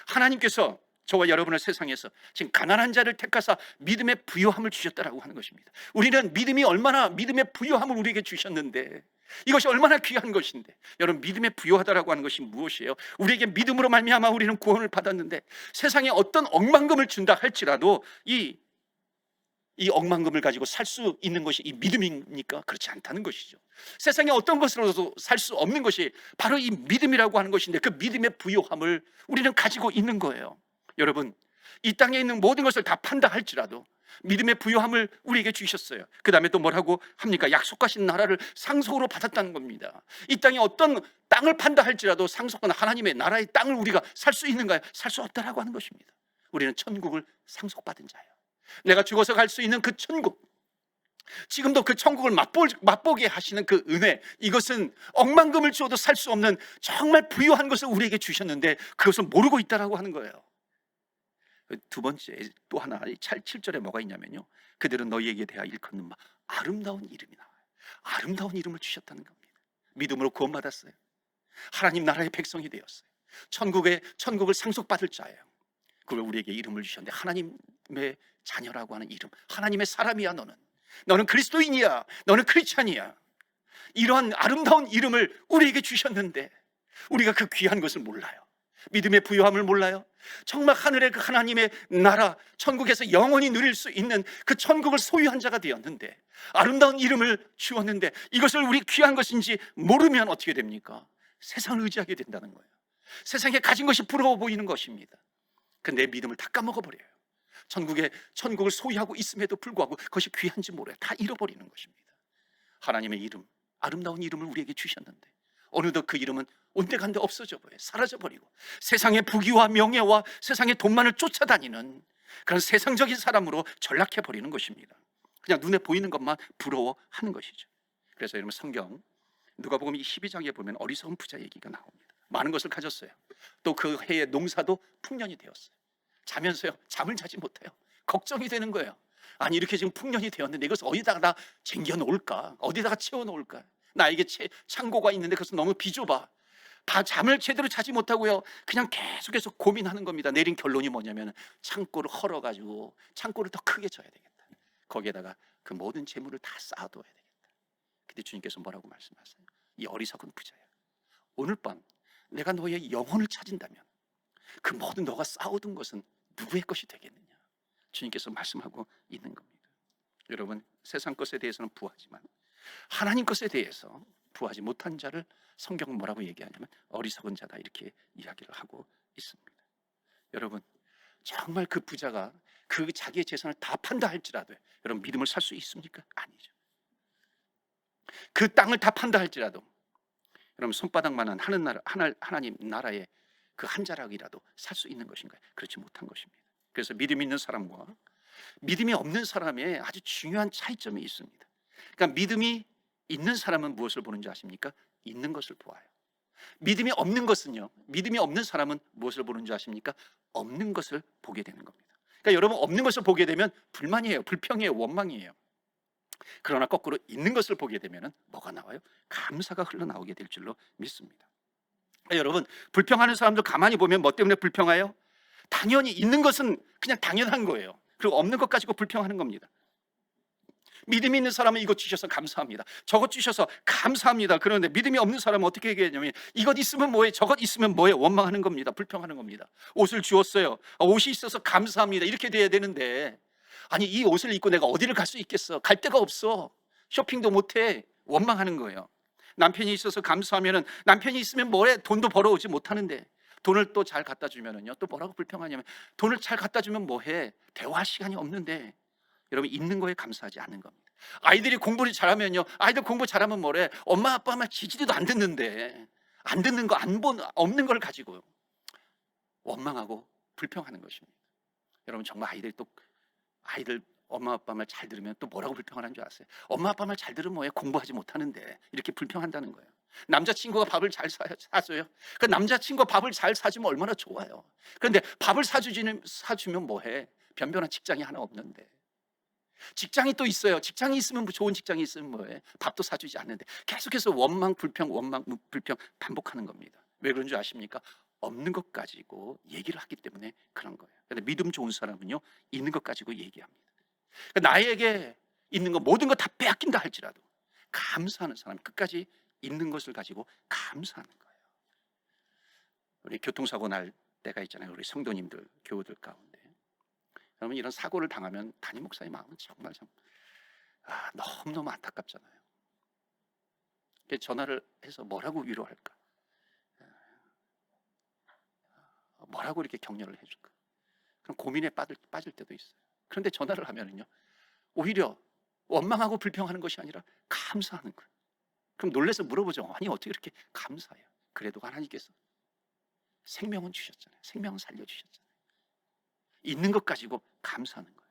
하나님께서 저와 여러분을 세상에서 지금 가난한 자를 택하사 믿음의 부요함을 주셨다라고 하는 것입니다. 우리는 믿음이 얼마나, 믿음의 부요함을 우리에게 주셨는데 이것이 얼마나 귀한 것인데, 여러분, 믿음의 부요하다라고 하는 것이 무엇이에요? 우리에게 믿음으로 말미암아 우리는 구원을 받았는데 세상에 어떤 억만금을 준다 할지라도 이 억만금을 가지고 살 수 있는 것이 이 믿음입니까? 그렇지 않다는 것이죠. 세상에 어떤 것으로도 살 수 없는 것이 바로 이 믿음이라고 하는 것인데 그 믿음의 부요함을 우리는 가지고 있는 거예요. 여러분, 이 땅에 있는 모든 것을 다 판다 할지라도 믿음의 부요함을 우리에게 주셨어요. 그 다음에 또 뭐라고 합니까? 약속하신 나라를 상속으로 받았다는 겁니다. 이 땅에 어떤 땅을 판다 할지라도 상속한 하나님의 나라의 땅을 우리가 살 수 있는가요? 살 수 없다라고 하는 것입니다. 우리는 천국을 상속받은 자예요. 내가 죽어서 갈 수 있는 그 천국, 지금도 그 천국을 맛보게 하시는 그 은혜, 이것은 억만금을 주어도 살 수 없는 정말 부유한 것을 우리에게 주셨는데 그것을 모르고 있다라고 하는 거예요. 두 번째, 또 하나 7절에 뭐가 있냐면요, 그들은 너희에게 대하여 일컫는 바 아름다운 이름이 나와요. 아름다운 이름을 주셨다는 겁니다. 믿음으로 구원받았어요. 하나님 나라의 백성이 되었어요. 천국을 상속받을 자예요. 그걸 우리에게 이름을 주셨는데 하나님의 자녀라고 하는 이름, 하나님의 사람이야. 너는 그리스도인이야, 너는 크리스찬이야. 이러한 아름다운 이름을 우리에게 주셨는데 우리가 그 귀한 것을 몰라요. 믿음의 부요함을 몰라요. 정말 하늘의 그 하나님의 나라, 천국에서 영원히 누릴 수 있는 그 천국을 소유한 자가 되었는데 아름다운 이름을 주었는데 이것을 우리 귀한 것인지 모르면 어떻게 됩니까? 세상을 의지하게 된다는 거예요. 세상에 가진 것이 부러워 보이는 것입니다. 그 내 믿음을 다 까먹어 버려요. 천국을 소유하고 있음에도 불구하고 그것이 귀한지 모르요. 다 잃어버리는 것입니다. 하나님의 이름, 아름다운 이름을 우리에게 주셨는데 어느덧 그 이름은 온데간데 없어져 버려요. 사라져 버리고 세상의 부귀와 명예와 세상의 돈만을 쫓아다니는 그런 세상적인 사람으로 전락해 버리는 것입니다. 그냥 눈에 보이는 것만 부러워하는 것이죠. 그래서 여러분 성경 누가복음 12장에 보면 어리석은 부자 얘기가 나옵니다. 많은 것을 가졌어요. 또 그 해의 농사도 풍년이 되었어요. 자면서요 잠을 자지 못해요. 걱정이 되는 거예요. 아니 이렇게 지금 풍년이 되었는데 이것을 어디다가 다 쟁겨 놓을까? 어디다가 채워 놓을까? 나에게 창고가 있는데 그것은 너무 비좁아. 잠을 제대로 자지 못하고요 그냥 계속해서 고민하는 겁니다. 내린 결론이 뭐냐면 창고를 헐어가지고 창고를 더 크게 져야 되겠다. 거기에다가 그 모든 재물을 다 쌓아둬야 되겠다. 근데 주님께서 뭐라고 말씀하세요? 이 어리석은 부자야, 오늘 밤 내가 너의 영혼을 찾은다면 그 모든 너가 쌓아둔 것은 누구의 것이 되겠느냐? 주님께서 말씀하고 있는 겁니다. 여러분 세상 것에 대해서는 부하지만 하나님 것에 대해서 부하지 못한 자를 성경은 뭐라고 얘기하냐면 어리석은 자다 이렇게 이야기를 하고 있습니다. 여러분 정말 그 부자가 그 자기의 재산을 다 판다 할지라도 여러분 믿음을 살 수 있습니까? 아니죠. 그 땅을 다 판다 할지라도 여러분 손바닥만한 하나님 나라의 그 한 자락이라도 살 수 있는 것인가요? 그렇지 못한 것입니다. 그래서 믿음 있는 사람과 믿음이 없는 사람의 아주 중요한 차이점이 있습니다. 그러니까 믿음이 있는 사람은 무엇을 보는 줄 아십니까? 있는 것을 보아요. 믿음이 없는 것은요, 믿음이 없는 사람은 무엇을 보는 줄 아십니까? 없는 것을 보게 되는 겁니다. 그러니까 여러분 없는 것을 보게 되면 불만이에요, 불평이에요, 원망이에요. 그러나 거꾸로 있는 것을 보게 되면 뭐가 나와요? 감사가 흘러나오게 될 줄로 믿습니다. 그러니까 여러분 불평하는 사람들 가만히 보면 뭐 때문에 불평해요? 당연히 있는 것은 그냥 당연한 거예요. 그리고 없는 것 가지고 불평하는 겁니다. 믿음이 있는 사람은 이것 주셔서 감사합니다, 저것 주셔서 감사합니다. 그런데 믿음이 없는 사람은 어떻게 얘기하냐면 이것 있으면 뭐해, 저것 있으면 뭐해, 원망하는 겁니다. 불평하는 겁니다. 옷을 주었어요, 옷이 있어서 감사합니다 이렇게 돼야 되는데 아니 이 옷을 입고 내가 어디를 갈 수 있겠어? 갈 데가 없어. 쇼핑도 못해. 원망하는 거예요. 남편이 있어서 감사하면은 남편이 있으면 뭐해? 돈도 벌어오지 못하는데 돈을 또 잘 갖다 주면은요 또 뭐라고 불평하냐면 돈을 잘 갖다 주면 뭐해? 대화할 시간이 없는데 여러분 있는 거에 감사하지 않는 겁니다. 아이들이 공부를 잘하면요 아이들 공부 잘하면 뭐래? 엄마 아빠 말 지지리도 안 듣는데 안 듣는 거 없는 걸 가지고 원망하고 불평하는 것입니다. 여러분 정말 아이들 엄마 아빠 말 잘 들으면 또 뭐라고 불평하는 줄 아세요? 엄마 아빠 말 잘 들으면 뭐해? 공부하지 못하는데 이렇게 불평한다는 거예요. 남자친구가 밥을 잘 사줘요. 그 남자친구가 밥을 잘 사주면 얼마나 좋아요. 그런데 밥을 사주면 뭐해? 변변한 직장이 하나 없는데 직장이 또 있어요. 직장이 있으면 좋은 직장이 있으면 뭐해? 밥도 사주지 않는데 계속해서 원망 불평 반복하는 겁니다. 왜 그런 줄 아십니까? 없는 것 가지고 얘기를 하기 때문에 그런 거예요. 그런데 믿음 좋은 사람은요 있는 것 가지고 얘기합니다. 그러니까 나에게 있는 거 모든 거 다 빼앗긴다 할지라도 감사하는 사람, 끝까지 있는 것을 가지고 감사하는 거예요. 우리 교통사고 날 때가 있잖아요. 우리 성도님들, 교우들 가운데 여러분 이런 사고를 당하면 담임 목사의 마음은 정말 너무너무 안타깝잖아요. 전화를 해서 뭐라고 위로할까? 뭐라고 이렇게 격려를 해줄까? 그럼 고민에 빠질 때도 있어요. 그런데 전화를 하면은요 오히려 원망하고 불평하는 것이 아니라 감사하는 거예요. 그럼 놀라서 물어보죠. 아니 어떻게 이렇게 감사해요? 그래도 하나님께서 생명은 주셨잖아요. 생명은 살려주셨잖아요. 있는 것 가지고 감사하는 거예요.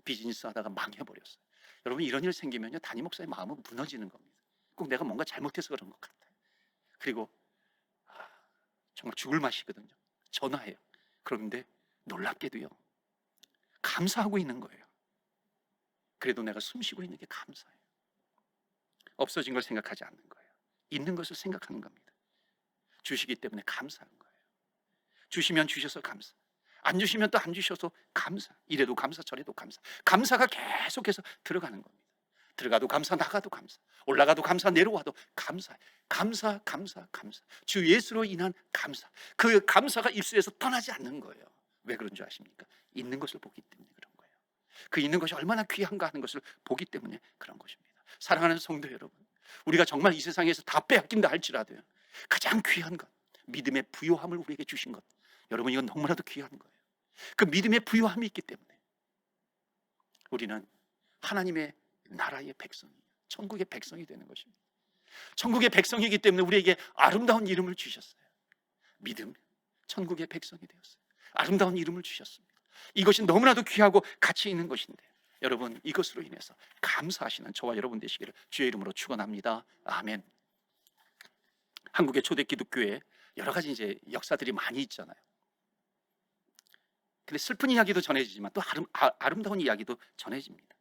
비즈니스 하다가 망해버렸어요. 여러분 이런 일 생기면요 담임 목사의 마음은 무너지는 겁니다. 꼭 내가 뭔가 잘못해서 그런 것 같아요. 그리고 정말 죽을 맛이거든요. 전화해요. 그런데 놀랍게도요 감사하고 있는 거예요. 그래도 내가 숨 쉬고 있는 게 감사해요. 없어진 걸 생각하지 않는 거예요. 있는 것을 생각하는 겁니다. 주시기 때문에 감사하는 거예요. 주시면 주셔서 감사, 안 주시면 또 안 주셔서 감사. 이래도 감사 저래도 감사. 감사가 계속해서 들어가는 겁니다. 들어가도 감사, 나가도 감사, 올라가도 감사, 내려와도 감사. 감사. 주 예수로 인한 감사. 그 감사가 입술에서 떠나지 않는 거예요. 왜 그런 줄 아십니까? 있는 것을 보기 때문에 그런 거예요. 그 있는 것이 얼마나 귀한가 하는 것을 보기 때문에 그런 것입니다. 사랑하는 성도 여러분, 우리가 정말 이 세상에서 다 빼앗긴다 할지라도요 가장 귀한 것, 믿음의 부요함을 우리에게 주신 것, 여러분 이건 너무나도 귀한 거예요. 그 믿음의 부요함이 있기 때문에 우리는 하나님의 나라의 백성이, 천국의 백성이 되는 것입니다. 천국의 백성이기 때문에 우리에게 아름다운 이름을 주셨어요. 믿음, 천국의 백성이 되었어요. 아름다운 이름을 주셨습니다. 이것이 너무나도 귀하고 가치 있는 것인데 여러분, 이것으로 인해서 감사하시는 저와 여러분 되시기를 주의 이름으로 축원합니다. 아멘. 한국의 초대 기독교에 여러 가지 이제 역사들이 많이 있잖아요. 근데 슬픈 이야기도 전해지지만 또 아름다운 이야기도 전해집니다.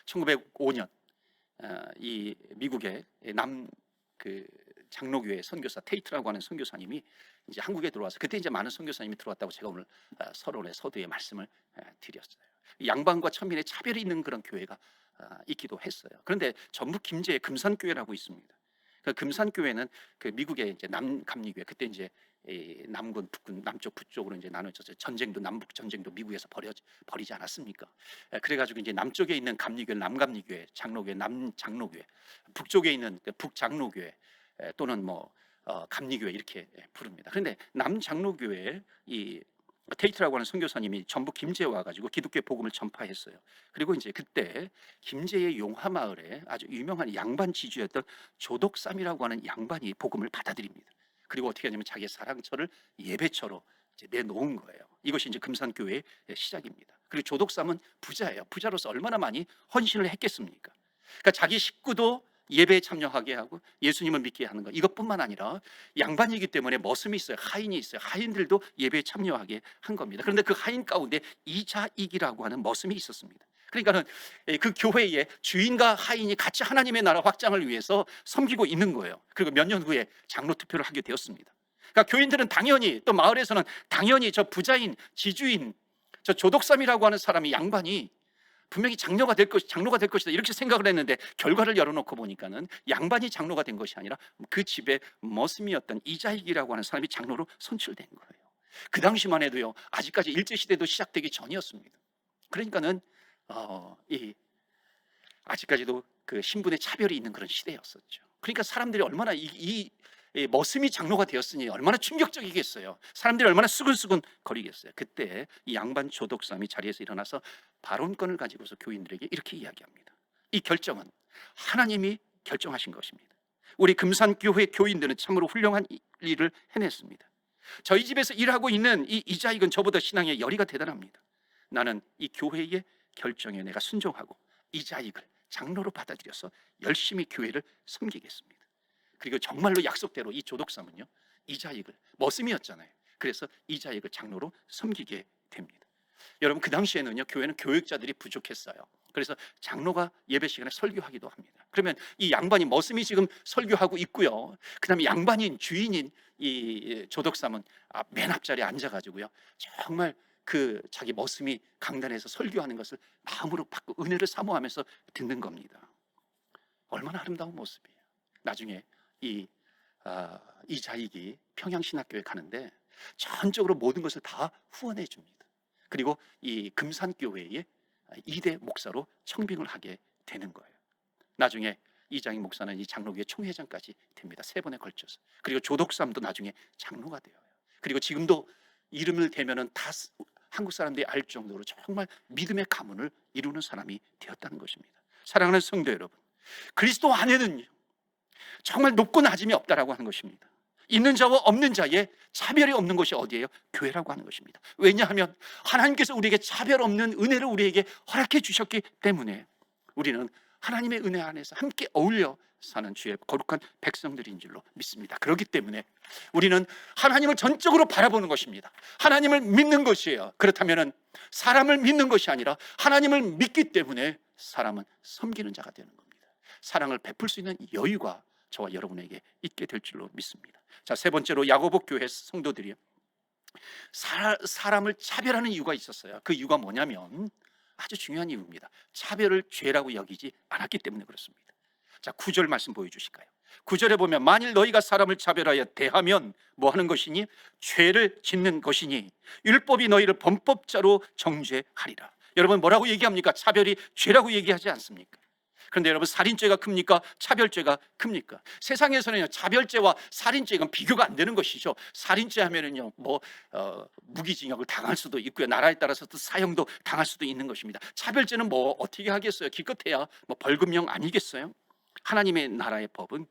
1905년 이 미국의 그 장로교회 선교사 테이트라고 하는 선교사님이 이제 한국에 들어와서, 그때 이제 많은 선교사님이 들어왔다고 제가 오늘 서론의 서두에 말씀을 드렸어요. 양반과 천민의 차별이 있는 그런 교회가 있기도 했어요. 그런데 전북 김제에 금산교회라고 있습니다. 그 금산교회는 그 미국의 이제 남감리교회, 그때 이제 남군, 북군, 남쪽, 북쪽으로 이제 나눠져서 전쟁도, 남북 전쟁도 미국에서 벌이지 않았습니까? 그래가지고 이제 남쪽에 있는 감리교회, 남감리교회, 장로교회, 남장로교회, 북쪽에 있는 북장로교회 또는 뭐 감리교회 이렇게 부릅니다. 그런데 남장로교회 이 테이트라고 하는 선교사님이 전북 김제에 와가지고 기독교 복음을 전파했어요. 그리고 이제 그때 김제의 용화마을에 아주 유명한 양반 지주였던 조덕삼이라고 하는 양반이 복음을 받아들입니다. 그리고 어떻게 하냐면 자기의 사랑처를 예배처로 이제 내놓은 거예요. 이것이 이제 금산교회의 시작입니다. 그리고 조덕삼은 부자예요. 부자로서 얼마나 많이 헌신을 했겠습니까? 그러니까 자기 식구도 예배에 참여하게 하고 예수님을 믿게 하는 것, 이것뿐만 아니라 양반이기 때문에 머슴이 있어요. 하인이 있어요. 하인들도 예배에 참여하게 한 겁니다. 그런데 그 하인 가운데 이자익이라고 하는 머슴이 있었습니다. 그러니까는 그 교회에 주인과 하인이 같이 하나님의 나라 확장을 위해서 섬기고 있는 거예요. 그리고 몇 년 후에 장로 투표를 하게 되었습니다. 그러니까 교인들은 당연히, 또 마을에서는 당연히 저 부자인 지주인 저 조덕삼이라고 하는 사람이, 양반이 분명히 장로가 될 것이다 이렇게 생각을 했는데, 결과를 열어놓고 보니까는 양반이 장로가 된 것이 아니라 그 집의 머슴이었던 이자익이라고 하는 사람이 장로로 선출된 거예요. 그 당시만 해도요, 아직까지 일제시대도 시작되기 전이었습니다. 그러니까는 아직까지도 그 신분의 차별이 있는 그런 시대였었죠. 그러니까 사람들이 얼마나 이 머슴이 장로가 되었으니 얼마나 충격적이겠어요. 사람들이 얼마나 수근수근 거리겠어요. 그때 이 양반 조덕삼이 자리에서 일어나서 발언권을 가지고서 교인들에게 이렇게 이야기합니다. 이 결정은 하나님이 결정하신 것입니다. 우리 금산교회 교인들은 참으로 훌륭한 일을 해냈습니다. 저희 집에서 일하고 있는 이 이자익은 저보다 신앙의 열의가 대단합니다. 나는 이 교회의 결정에 내가 순종하고 이자익을 장로로 받아들여서 열심히 교회를 섬기겠습니다. 그리고 정말로 약속대로 이 조덕삼은요, 이자익을, 머슴이었잖아요. 그래서 이자익을 장로로 섬기게 됩니다. 여러분, 그 당시에는요, 교회는 교육자들이 부족했어요. 그래서 장로가 예배 시간에 설교하기도 합니다. 그러면 이 양반이, 머슴이 지금 설교하고 있고요, 그 다음에 양반인, 주인인 이 조덕삼은 맨 앞자리에 앉아가지고요, 정말 그 자기 머슴이 강단에서 설교하는 것을 마음으로 받고 은혜를 사모하면서 듣는 겁니다. 얼마나 아름다운 모습이에요. 나중에 이자익이 평양신학교에 가는데 전적으로 모든 것을 다 후원해 줍니다. 그리고 이 금산교회의 2대 목사로 청빙을 하게 되는 거예요. 나중에 이자익 목사는 이 장로교회 총회장까지 됩니다. 3번에 걸쳐서. 그리고 조덕삼도 나중에 장로가 되어요. 그리고 지금도 이름을 대면은 다 한국 사람들이 알 정도로 정말 믿음의 가문을 이루는 사람이 되었다는 것입니다. 사랑하는 성도 여러분, 그리스도 안에는요, 정말 높고 낮음이 없다라고 하는 것입니다. 있는 자와 없는 자의 차별이 없는 것이 어디예요? 교회라고 하는 것입니다. 왜냐하면 하나님께서 우리에게 차별 없는 은혜를 우리에게 허락해 주셨기 때문에 우리는 하나님의 은혜 안에서 함께 어울려 사는 주의 거룩한 백성들인 줄로 믿습니다. 그렇기 때문에 우리는 하나님을 전적으로 바라보는 것입니다. 하나님을 믿는 것이에요. 그렇다면 사람을 믿는 것이 아니라 하나님을 믿기 때문에 사람은 섬기는 자가 되는 겁니다. 사랑을 베풀 수 있는 여유가 저와 여러분에게 있게 될 줄로 믿습니다. 자, 3번째로 야고보 교회 성도들이 사람을 차별하는 이유가 있었어요. 그 이유가 뭐냐면 아주 중요한 이유입니다. 차별을 죄라고 여기지 않았기 때문에 그렇습니다. 자, 9절 말씀 보여주실까요? 9절에 보면 만일 너희가 사람을 차별하여 대하면 뭐 하는 것이니? 죄를 짓는 것이니 율법이 너희를 범법자로 정죄하리라. 여러분, 뭐라고 얘기합니까? 차별이 죄라고 얘기하지 않습니까? 그런데 여러분, 살인죄가 큽니까? 차별죄가 큽니까? 세상에서는요, 차별죄와 살인죄, 이건 비교가 안 되는 것이죠. 살인죄 하면은요, 무기징역을 당할 수도 있고요, 나라에 따라서 또 사형도 당할 수도 있는 것입니다. 차별죄는 뭐 어떻게 하겠어요? 기껏해야 뭐 벌금형 아니겠어요? 하나님의 나라의 법은.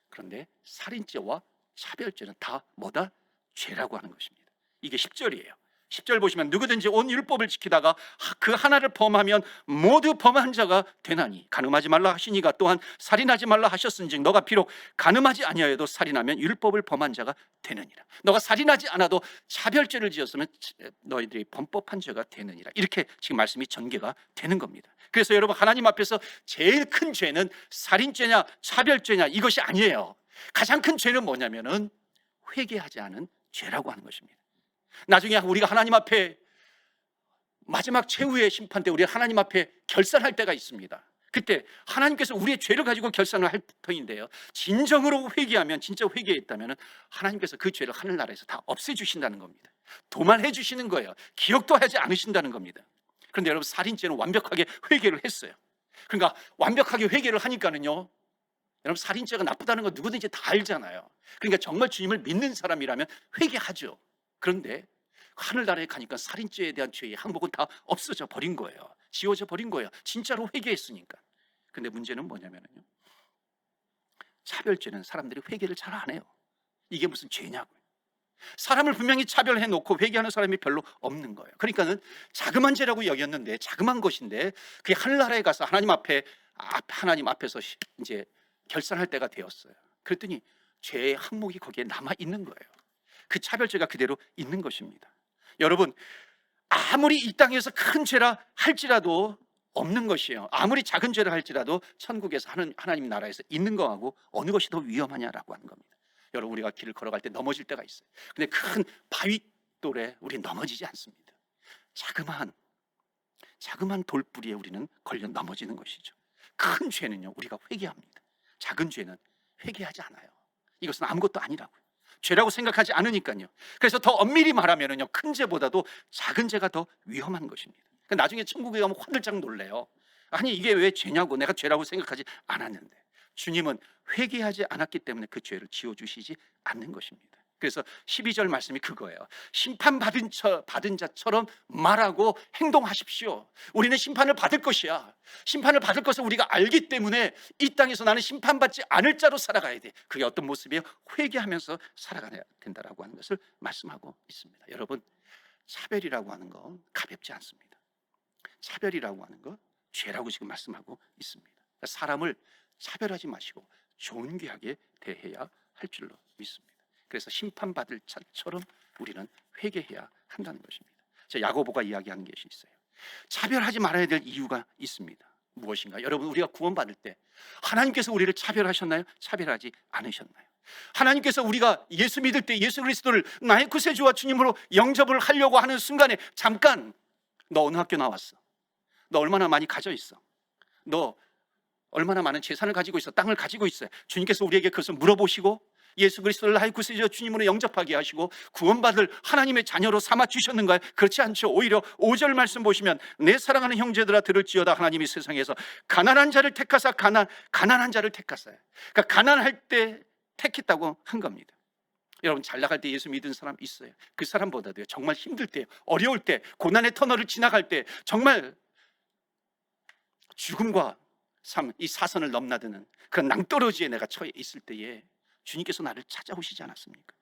그런데 살인죄와 차별죄는 다 뭐다? 죄라고 하는 것입니다. 이게 10절이에요. 10절 보시면 누구든지 온 율법을 지키다가 그 하나를 범하면 모두 범한 자가 되나니, 간음하지 말라 하시니가 또한 살인하지 말라 하셨은즉 너가 비록 간음하지 아니하여도 살인하면 율법을 범한 자가 되느니라. 너가 살인하지 않아도 차별죄를 지었으면 너희들이 범법한 죄가 되느니라. 이렇게 지금 말씀이 전개가 되는 겁니다. 그래서 여러분, 하나님 앞에서 제일 큰 죄는 살인죄냐 차별죄냐 이것이 아니에요. 가장 큰 죄는 뭐냐면은 회개하지 않은 죄라고 하는 것입니다. 나중에 우리가 하나님 앞에 마지막 최후의 심판 때 우리 하나님 앞에 결산할 때가 있습니다. 그때 하나님께서 우리의 죄를 가지고 결산을 할 터인데요, 진정으로 회개하면, 진짜 회개했다면 하나님께서 그 죄를 하늘나라에서 다 없애주신다는 겁니다. 도만해 주시는 거예요. 기억도 하지 않으신다는 겁니다. 그런데 여러분, 살인죄는 완벽하게 회개를 했어요. 그러니까 완벽하게 회개를 하니까는요, 여러분, 살인죄가 나쁘다는 건 누구든지 다 알잖아요. 그러니까 정말 주님을 믿는 사람이라면 회개하죠. 그런데 하늘나라에 가니까 살인죄에 대한 죄의 항목은 다 없어져 버린 거예요. 지워져 버린 거예요. 진짜로 회개했으니까. 근데 문제는 뭐냐면요, 차별죄는 사람들이 회개를 잘 안 해요. 이게 무슨 죄냐고요. 사람을 분명히 차별해 놓고 회개하는 사람이 별로 없는 거예요. 그러니까는 자그만 죄라고 여겼는데, 자그만 것인데 그게 하늘나라에 가서 하나님 앞에서 이제 결산할 때가 되었어요. 그랬더니 죄의 항목이 거기에 남아 있는 거예요. 그 차별죄가 그대로 있는 것입니다. 여러분, 아무리 이 땅에서 큰 죄라 할지라도 없는 것이에요. 아무리 작은 죄를 할지라도 천국에서 하나님 나라에서 있는 거하고 어느 것이 더 위험하냐라고 하는 겁니다. 여러분, 우리가 길을 걸어갈 때 넘어질 때가 있어요. 근데 큰 바위돌에 우리 넘어지지 않습니다. 자그마한 돌뿌리에 우리는 걸려 넘어지는 것이죠. 큰 죄는요, 우리가 회개합니다. 작은 죄는 회개하지 않아요. 이것은 아무것도 아니라고요. 죄라고 생각하지 않으니까요. 그래서 더 엄밀히 말하면요, 큰 죄보다도 작은 죄가 더 위험한 것입니다. 나중에 천국에 가면 화들짝 놀래요. 아니, 이게 왜 죄냐고, 내가 죄라고 생각하지 않았는데. 주님은 회개하지 않았기 때문에 그 죄를 지워주시지 않는 것입니다. 그래서 12절 말씀이 그거예요. 심판받은 자처럼 말하고 행동하십시오. 우리는 심판을 받을 것이야. 심판을 받을 것을 우리가 알기 때문에 이 땅에서 나는 심판받지 않을 자로 살아가야 돼. 그게 어떤 모습이에요? 회개하면서 살아가야 된다라고 하는 것을 말씀하고 있습니다. 여러분, 차별이라고 하는 건 가볍지 않습니다. 차별이라고 하는 거 죄라고 지금 말씀하고 있습니다. 사람을 차별하지 마시고 존귀하게 대해야 할 줄로 믿습니다. 그래서 심판받을 자처럼 우리는 회개해야 한다는 것입니다. 야고보가 이야기하는 것이 있어요. 차별하지 말아야 될 이유가 있습니다. 무엇인가? 여러분, 우리가 구원받을 때 하나님께서 우리를 차별하셨나요? 차별하지 않으셨나요? 하나님께서 우리가 예수 믿을 때 예수 그리스도를 나의 구세주와 주님으로 영접을 하려고 하는 순간에 잠깐, 너 어느 학교 나왔어? 너 얼마나 많이 가져 있어? 너 얼마나 많은 재산을 가지고 있어? 땅을 가지고 있어요? 주님께서 우리에게 그것을 물어보시고 예수 그리스도를 나의 구세주와 주님으로 영접하게 하시고 구원받을 하나님의 자녀로 삼아 주셨는가요? 그렇지 않죠. 오히려 5절 말씀 보시면 내 사랑하는 형제들아 들을지어다 하나님이 세상에서 가난한 자를 택하사 가난한 자를 택하사요. 그러니까 가난할 때 택했다고 한 겁니다. 여러분, 잘 나갈 때 예수 믿은 사람 있어요. 그 사람보다도요, 정말 힘들 때, 어려울 때, 고난의 터널을 지나갈 때, 정말 죽음과 삶, 이 사선을 넘나드는 그런 낭떠러지에 내가 처해 있을 때에 주님께서 나를 찾아오시지 않았습니까?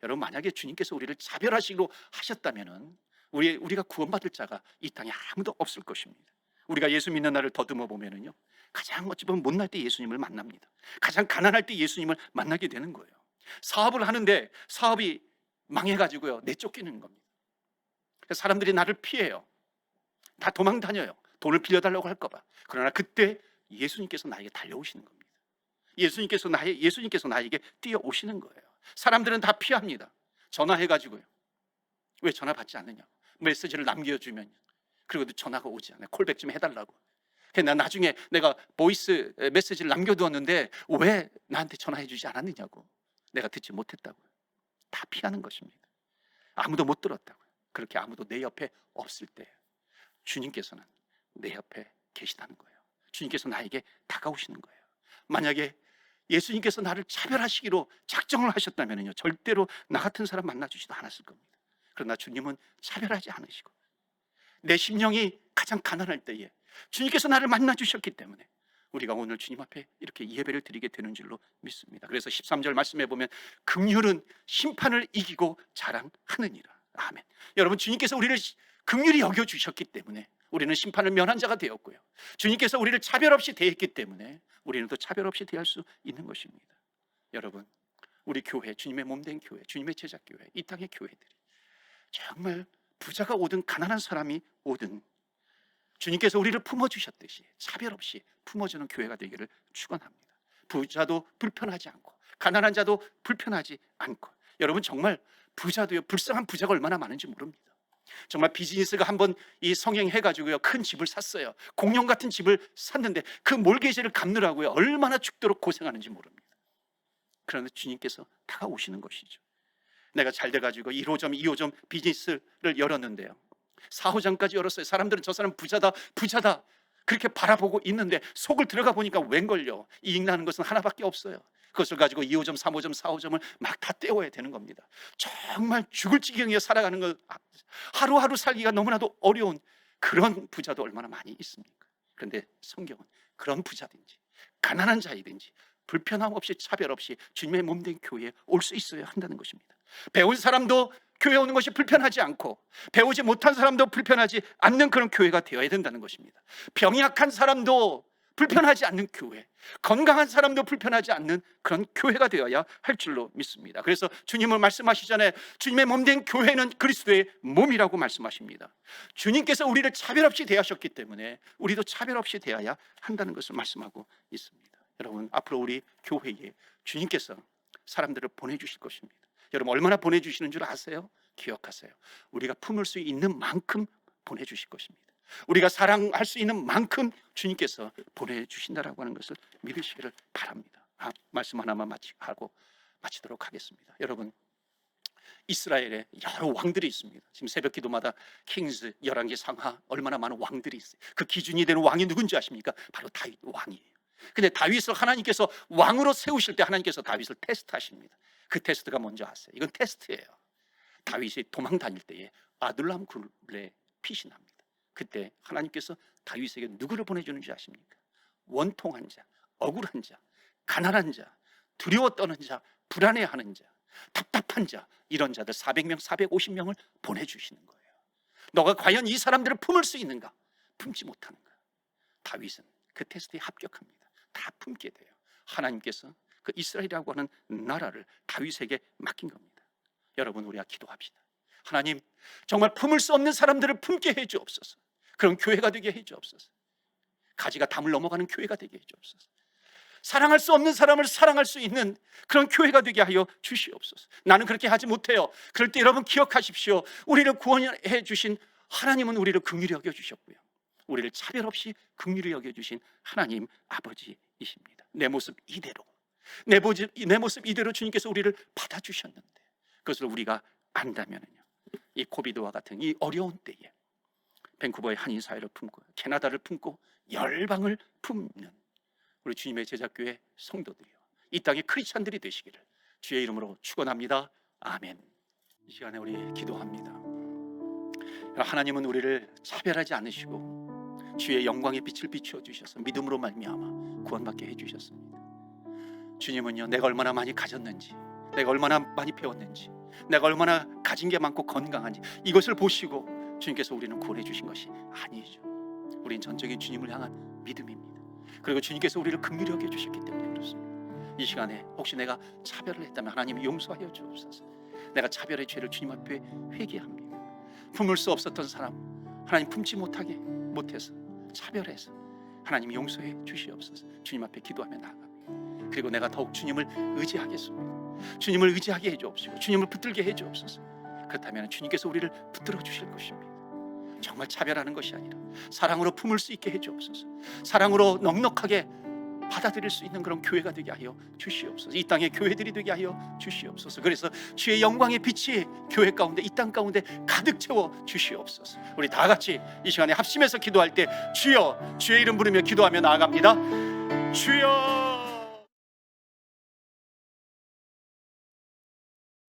여러분, 만약에 주님께서 우리를 차별하시기로 하셨다면 우리가 구원받을 자가 이 땅에 아무도 없을 것입니다. 우리가 예수 믿는 날을 더듬어 보면은요, 가장 어찌 보면 못날 때 예수님을 만납니다. 가장 가난할 때 예수님을 만나게 되는 거예요. 사업을 하는데 사업이 망해가지고요, 내쫓기는 겁니다. 그래서 사람들이 나를 피해요. 다 도망 다녀요. 돈을 빌려달라고 할까봐. 그러나 그때 예수님께서 나에게 달려오시는 겁니다. 예수님께서 나에게 뛰어오시는 거예요. 사람들은 다 피합니다. 전화해가지고요, 왜 전화 받지 않느냐, 메시지를 남겨주면, 그리고 전화가 오지 않아요. 콜백 좀 해달라고. 나 나중에 내가 보이스 메시지를 남겨두었는데 왜 나한테 전화해주지 않았느냐고, 내가 듣지 못했다고요. 다 피하는 것입니다. 아무도 못 들었다고요. 그렇게 아무도 내 옆에 없을 때 주님께서는 내 옆에 계시다는 거예요. 주님께서 나에게 다가오시는 거예요. 만약에 예수님께서 나를 차별하시기로 작정을 하셨다면요, 절대로 나 같은 사람 만나주지도 않았을 겁니다. 그러나 주님은 차별하지 않으시고 내 심령이 가장 가난할 때에 주님께서 나를 만나주셨기 때문에 우리가 오늘 주님 앞에 이렇게 예배를 드리게 되는 줄로 믿습니다. 그래서 13절 말씀해 보면 긍휼은 심판을 이기고 자랑하느니라. 아멘. 여러분, 주님께서 우리를 긍휼히 여겨주셨기 때문에 우리는 심판을 면한 자가 되었고요, 주님께서 우리를 차별 없이 대했기 때문에 우리는 또 차별 없이 대할 수 있는 것입니다. 여러분, 우리 교회, 주님의 몸된 교회, 주님의 제자교회, 이 땅의 교회들이 정말 부자가 오든 가난한 사람이 오든 주님께서 우리를 품어주셨듯이 차별 없이 품어주는 교회가 되기를 축원합니다. 부자도 불편하지 않고 가난한 자도 불편하지 않고, 여러분 정말 부자도요, 불쌍한 부자가 얼마나 많은지 모릅니다. 정말 비즈니스가 한번 이 성행해가지고요, 큰 집을 샀어요. 공룡 같은 집을 샀는데 그 몰개지를 갚느라고요, 얼마나 죽도록 고생하는지 모릅니다. 그런데 주님께서 다가오시는 것이죠. 내가 잘 돼가지고 1호점, 2호점 비즈니스를 열었는데요, 4호점까지 열었어요. 사람들은 저 사람 부자다, 부자다 그렇게 바라보고 있는데 속을 들어가 보니까 웬걸요, 이익 나는 것은 하나밖에 없어요. 그것을 가지고 2호점, 3호점, 4호점을 막 다 떼어야 되는 겁니다. 정말 죽을 지경에 살아가는 것, 하루하루 살기가 너무나도 어려운 그런 부자도 얼마나 많이 있습니까? 그런데 성경은 그런 부자든지 가난한 자이든지 불편함 없이 차별 없이 주님의 몸된 교회에 올 수 있어야 한다는 것입니다. 배운 사람도 교회 오는 것이 불편하지 않고 배우지 못한 사람도 불편하지 않는 그런 교회가 되어야 된다는 것입니다. 병약한 사람도 불편하지 않는 교회, 건강한 사람도 불편하지 않는 그런 교회가 되어야 할 줄로 믿습니다. 그래서 주님은 말씀하시잖아요. 주님의 몸된 교회는 그리스도의 몸이라고 말씀하십니다. 주님께서 우리를 차별 없이 대하셨기 때문에 우리도 차별 없이 대해야 한다는 것을 말씀하고 있습니다. 여러분, 앞으로 우리 교회에 주님께서 사람들을 보내주실 것입니다. 여러분, 얼마나 보내주시는 줄 아세요? 기억하세요. 우리가 품을 수 있는 만큼 보내주실 것입니다. 우리가 사랑할 수 있는 만큼 주님께서 보내주신다라고 하는 것을 믿으시기를 바랍니다. 말씀 하나만 마치도록 하겠습니다. 여러분, 이스라엘에 여러 왕들이 있습니다. 지금 새벽 기도마다 킹스, 열왕기, 상하, 얼마나 많은 왕들이 있어요. 그 기준이 되는 왕이 누군지 아십니까? 바로 다윗 왕이에요. 근데 다윗을 하나님께서 왕으로 세우실 때 하나님께서 다윗을 테스트하십니다. 그 테스트가 뭔지 아세요? 이건 테스트예요. 다윗이 도망 다닐 때에 아둘람 굴에 피신합니다. 그때 하나님께서 다윗에게 누구를 보내주는지 아십니까? 원통한 자, 억울한 자, 가난한 자, 두려워 떠는 자, 불안해하는 자, 답답한 자, 이런 자들 400명, 450명을 보내주시는 거예요. 너가 과연 이 사람들을 품을 수 있는가? 품지 못하는가? 다윗은 그 테스트에 합격합니다. 다 품게 돼요. 하나님께서 그 이스라엘이라고 하는 나라를 다윗에게 맡긴 겁니다. 여러분, 우리가 기도합시다. 하나님, 정말 품을 수 없는 사람들을 품게 해 주옵소서. 그런 교회가 되게 해 주옵소서. 가지가 담을 넘어가는 교회가 되게 해 주옵소서. 사랑할 수 없는 사람을 사랑할 수 있는 그런 교회가 되게 하여 주시옵소서. 나는 그렇게 하지 못해요. 그럴 때 여러분 기억하십시오. 우리를 구원해 주신 하나님은 우리를 긍휼히 여겨 주셨고요, 우리를 차별 없이 긍휼히 여겨 주신 하나님 아버지이십니다. 내 모습 이대로, 내 모습 이대로 주님께서 우리를 받아주셨는데 그것을 우리가 안다면요, 이 코비드와 같은 이 어려운 때에 밴쿠버의 한인사회를 품고 캐나다를 품고 열방을 품는 우리 주님의 제자교회 성도들이요, 이 땅의 크리스찬들이 되시기를 주의 이름으로 축원합니다. 아멘. 이 시간에 우리 기도합니다. 하나님은 우리를 차별하지 않으시고 주의 영광의 빛을 비추어 주셔서 믿음으로 말미암아 구원받게 해주셨습니다. 주님은요, 내가 얼마나 많이 가졌는지, 내가 얼마나 많이 배웠는지, 내가 얼마나 가진 게 많고 건강한지 이것을 보시고 주님께서 우리는 구원해 주신 것이 아니죠. 우린 전적인 주님을 향한 믿음입니다. 그리고 주님께서 우리를 긍휼히 여겨 주셨기 때문에 그렇습니다. 이 시간에 혹시 내가 차별을 했다면 하나님 용서하여 주옵소서. 내가 차별의 죄를 주님 앞에 회개합니다. 품을 수 없었던 사람 하나님 품지 못해서 차별해서 하나님 용서해 주시옵소서. 주님 앞에 기도하며 나아갑니다. 그리고 내가 더욱 주님을 의지하겠습니다. 주님을 의지하게 해주옵시고 주님을 붙들게 해주옵소서. 그렇다면 주님께서 우리를 붙들어 주실 것입니다. 정말 차별하는 것이 아니라 사랑으로 품을 수 있게 해주옵소서. 사랑으로 넉넉하게 받아들일 수 있는 그런 교회가 되게 하여 주시옵소서. 이 땅의 교회들이 되게 하여 주시옵소서. 그래서 주의 영광의 빛이 교회 가운데, 이 땅 가운데 가득 채워 주시옵소서. 우리 다 같이 이 시간에 합심해서 기도할 때 주여, 주의 이름 부르며 기도하며 나아갑니다. 주여.